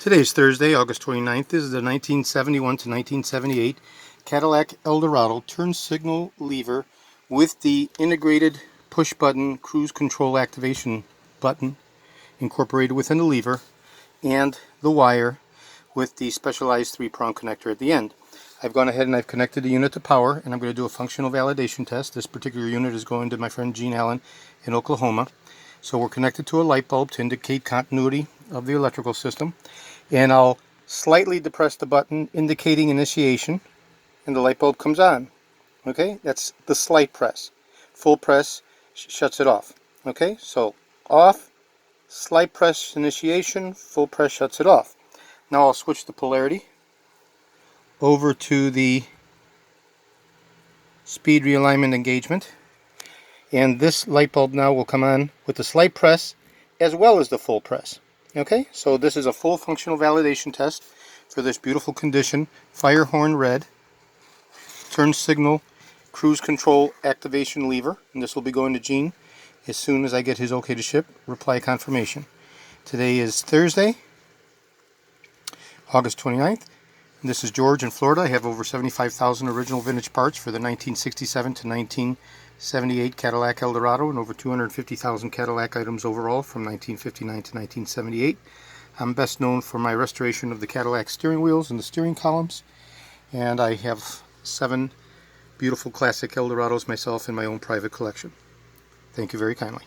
Today is Thursday, August 29th. This is the 1971 to 1978 Cadillac Eldorado turn signal lever with the integrated push button cruise control activation button incorporated within the lever and the wire with the specialized 3-prong connector at the end. I've gone ahead and I've connected the unit to power, and I'm going to do a functional validation test. This particular unit is going to my friend Gene Allen in Oklahoma. So we're connected to a light bulb to indicate continuity of the electrical system. And I'll slightly depress the button indicating initiation, and the light bulb comes on. Okay, that's the slight press. Full press shuts it off. Okay, so off, slight press initiation, full press shuts it off. Now I'll switch the polarity over to the speed realignment engagement, and this light bulb now will come on with the slight press as well as the full press. Okay, so this is a full functional validation test for this beautiful condition. Fire horn red, turn signal, cruise control activation lever, and this will be going to Gene as soon as I get his okay to ship, reply confirmation. Today is Thursday, August 29th. And this is George in Florida. I have over 75,000 original vintage parts for the 1967 to 1978 Cadillac Eldorado and over 250,000 Cadillac items overall from 1959 to 1978. I'm best known for my restoration of the Cadillac steering wheels and the steering columns, and I have 7 beautiful classic Eldorados myself in my own private collection. Thank you very kindly.